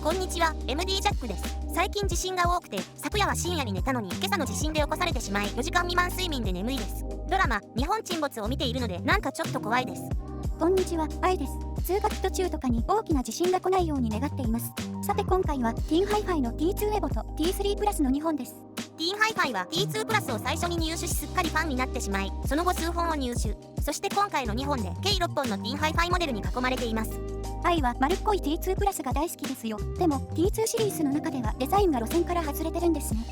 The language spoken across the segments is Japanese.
こんにちは、MD ジャックです。最近地震が多くて、昨夜は深夜に寝たのに今朝の地震で起こされてしまい、4時間未満睡眠で眠いです。ドラマ、日本沈没を見ているので、なんかちょっと怖いです。こんにちは、愛です。通学途中とかに大きな地震が来ないように願っています。さて今回は、ティーンハイファイの T2 エボと T3 プラスの2本です。ティーンハイファイは T2 プラスを最初に入手しすっかりファンになってしまい、その後数本を入手。そして今回の2本で計6本のティーンハイファイモデルに囲まれています。愛は丸っこい T2 プラスが大好きですよ。でも T2 シリーズの中ではデザインが路線から外れてるんですね。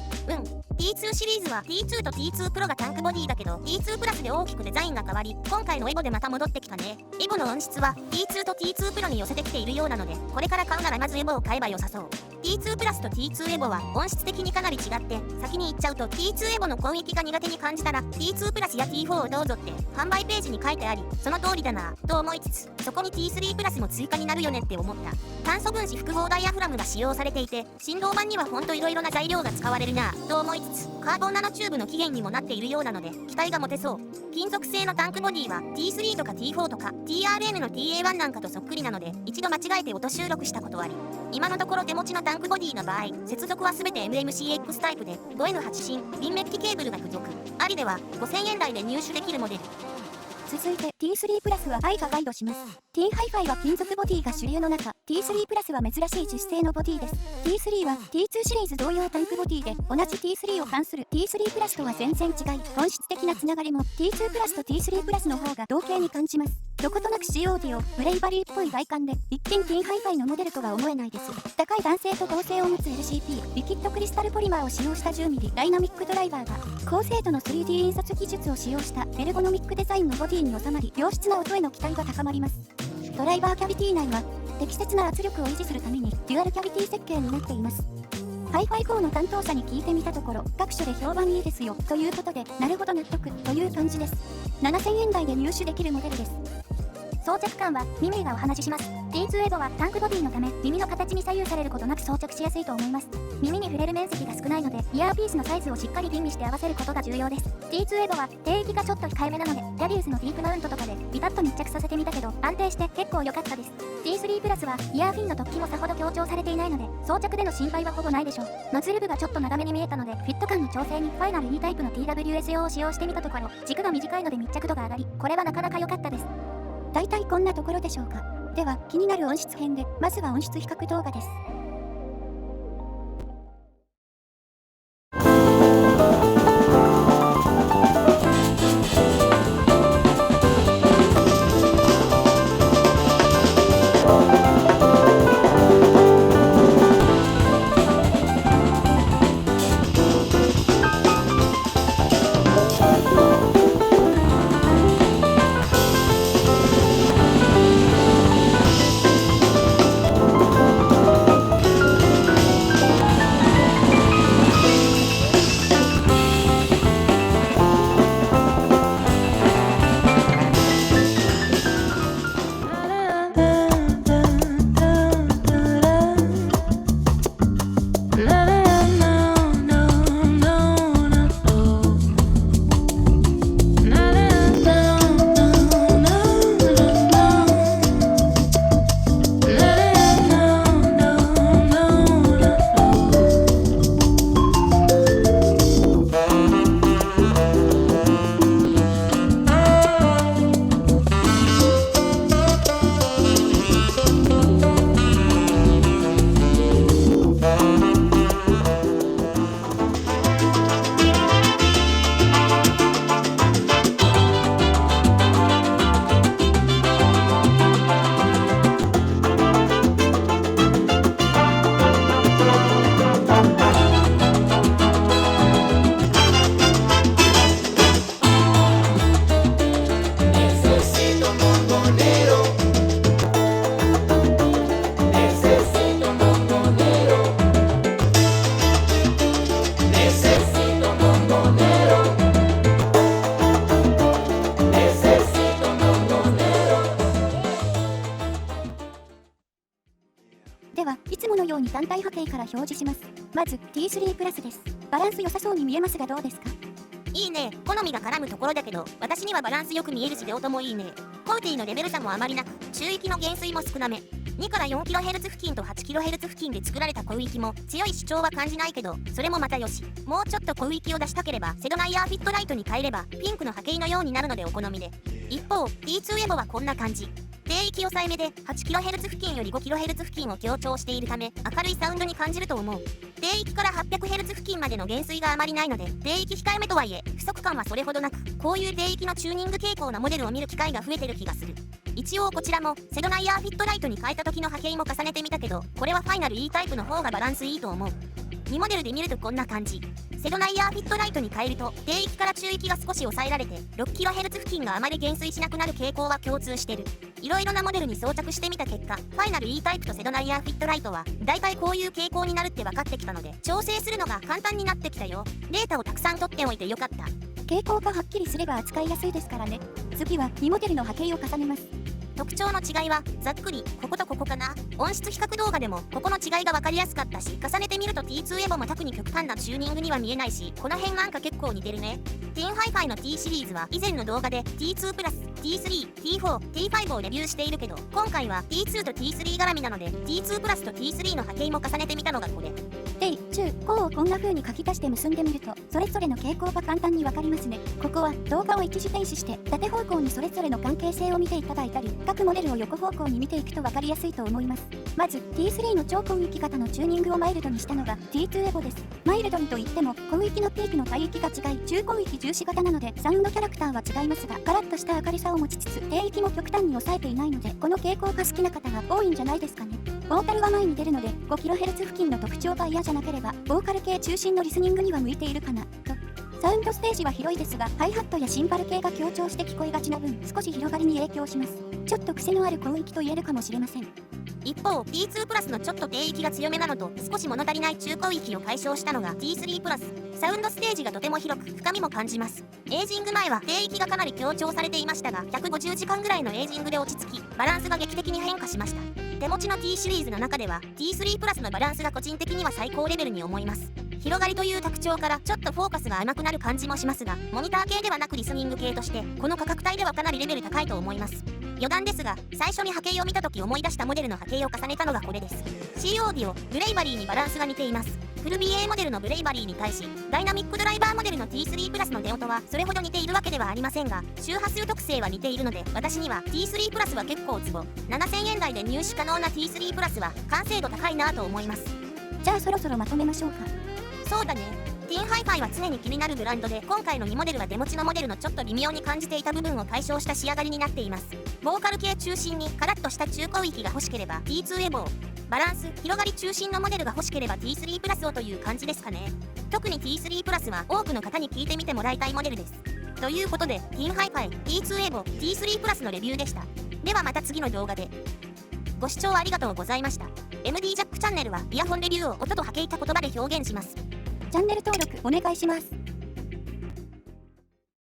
T2 シリーズは T2 と T2 プロがタンクボディだけど T2 プラスで大きくデザインが変わり、今回のエボでまた戻ってきたね。エボの音質は T2 と T2 プロに寄せてきているようなので、これから買うならまずエボを買えば良さそう。T2 プラスと T2 エボは音質的にかなり違って、先に言っちゃうと T2 エボの攻撃が苦手に感じたら T2 プラスや T4 をどうぞって販売ページに書いてあり、その通りだなぁと思いつつ、そこに T3 プラスも追加になるよねって思った。炭素分子複合ダイヤフラムが使用されていて、振動板にはほんと色々な材料が使われるなぁと思いつつ、カーボンナノチューブの起源にもなっているようなので期待が持てそう。金属製のタンクボディは T3 とか T4 とか TRN の TA1 なんかとそっくりなので、一度間違えて音収録したことあり、今のところ手持ちのタンクボディの場合、接続は全て MMCX タイプで 5N8 芯ビンメッキケーブルが付属。ありでは5000円台で入手できるモデル。続いて T3 プラスは愛がガイドします。ティーンハイファイは金属ボディが主流の中、T3 プラスは珍しい樹脂製のボディです。T3 は T2 シリーズ同様タンクボディで、同じ T3 を反する T3 プラスとは全然違い、本質的なつながりも T2 プラスと T3 プラスの方が同型に感じます。どことなく C オーディオ、ブレイバリーっぽい外観で、一見ティーンハイファイのモデルとは思えないです。高い弾性と剛性を持つ LCP、リキッドクリスタルポリマーを使用した 10mm ダイナミックドライバーが、高精度の 3D 印刷技術を使用したエルゴノミックデザインのボディに収まり、良質な音への期待が高まります。ドライバーキャビティ内は、適切な圧力を維持するためにデュアルキャビティ設計になっています。Hi-Fi4 の担当者に聞いてみたところ、各所で評判いいですよということで、なるほど納得という感じです。7000円台で入手できるモデルです。装着感はミミがお話しします。T2 エボはタンクボディのため耳の形に左右されることなく装着しやすいと思います。耳に触れる面積が少ないのでイヤーピースのサイズをしっかり吟味して合わせることが重要です。T2 エボは低域がちょっと控えめなのでラディウスのディープマウントとかでビタッと密着させてみたけど安定して結構良かったです。T3 プラスはイヤーフィンの突起もさほど強調されていないので装着での心配はほぼないでしょう。ノズル部がちょっと長めに見えたのでフィット感の調整にファイナル E タイプの TWS 用を使用してみたところ軸が短いので密着度が上がりこれはなかなか良かったです。大体こんなところでしょうか。では気になる音質編でまずは音質比較動画です。ではいつものように単体波形から表示します。まず T3 プラスです。バランス良さそうに見えますがどうですか？いいね。好みが絡むところだけど、私にはバランスよく見えるし両方ともいいね。コーティのレベル差もあまりなく、中域の減衰も少なめ。2から 4kHz 付近と 8kHz 付近で作られた小域も強い主張は感じないけど、それもまたよし。もうちょっと小域を出したければセドナイヤーフィットライトに変えればピンクの波形のようになるのでお好みで。一方 T2 エボはこんな感じ。低域抑えめで 8kHz 付近より 5kHz 付近を強調しているため明るいサウンドに感じると思う。低域から 800Hz 付近までの減衰があまりないので、低域控えめとはいえ不足感はそれほどなく、こういう低域のチューニング傾向なモデルを見る機会が増えてる気がする。一応こちらもセドナイヤーフィットライトに変えた時の波形も重ねてみたけど、これはファイナル E タイプの方がバランスいいと思う。2モデルで見るとこんな感じ。セドナイヤーフィットライトに変えると低域から中域が少し抑えられて 6kHz 付近があまり減衰しなくなる傾向は共通してる。いろいろなモデルに装着してみた結果、ファイナル E タイプとセドナイヤーフィットライトはだいたいこういう傾向になるって分かってきたので、調整するのが簡単になってきたよ。データをたくさん取っておいてよかった。傾向がはっきりすれば扱いやすいですからね。次は2モデルの波形を重ねます。特徴の違いはざっくりこことここかな。音質比較動画でもここの違いが分かりやすかったし、重ねてみると T2 エボも特に極端なチューニングには見えないし、この辺なんか結構似てるね。ティンハイファイの T シリーズは以前の動画で T2 プラス T3、T4、T5 をレビューしているけど、今回は T2 と T3 絡みなので T2 プラスと T3 の波形も重ねてみたのがこれ。低、中、高をこんな風に書き足して結んでみると、それぞれの傾向が簡単にわかりますね。ここは動画を一時停止して縦方向にそれぞれの関係性を見ていただいたり、各モデルを横方向に見ていくとわかりやすいと思います。まず T3 の超広域型のチューニングをマイルドにしたのが T2 エボです。マイルドにといっても広域のピークの帯域が違い、中広域重視型なのでサウンドキャラクターは違いますが、カラッとした明るさを持ちつつ低域も極端に抑えていないので、この傾向が好きな方が多いんじゃないですかね。ボーカルが前に出るので 5kHz 付近の特徴が嫌じゃなければボーカル系中心のリスニングには向いているかなと。サウンドステージは広いですが、ハイハットやシンバル系が強調して聞こえがちな分少し広がりに影響します。ちょっと癖のある広域と言えるかもしれません。一方 T2 プラスのちょっと低域が強めなのと少し物足りない中広域を解消したのが T3 プラス。サウンドステージがとても広く深みも感じます。エイジング前は低域がかなり強調されていましたが、150時間ぐらいのエイジングで落ち着き、バランスが劇的に変化しました。手持ちの T シリーズの中では T3 プラスのバランスが個人的には最高レベルに思います。広がりという特徴からちょっとフォーカスが甘くなる感じもしますが、モニター系ではなくリスニング系としてこの価格帯ではかなりレベル高いと思います。余談ですが、最初に波形を見た時思い出したモデルの波形を重ねたのがこれです。C オーディオ、ブレイバリーにバランスが似ています。フル BA モデルのブレイバリーに対し、ダイナミックドライバーモデルの T3 プラスの出音はそれほど似ているわけではありませんが、周波数特性は似ているので、私には T3 プラスは結構ツボ。7000円台で入手可能な T3 プラスは完成度高いなと思います。じゃあそろそろまとめましょうか。そうだね。ティンハイファイは常に気になるブランドで、今回の2モデルは手持ちのモデルのちょっと微妙に感じていた部分を解消した仕上がりになっています。ボーカル系中心にカラッとした中広域が欲しければ T2 エボを、バランス広がり中心のモデルが欲しければ T3 プラスをという感じですかね。特に T3 プラスは多くの方に聞いてみてもらいたいモデルです。ということでティンハイファイ T2 エボ T3 プラスのレビューでした。ではまた次の動画で。ご視聴ありがとうございました。MD ジャックチャンネルはイヤホンレビューを音と波形た言葉で表現します。チャンネル登録お願いします。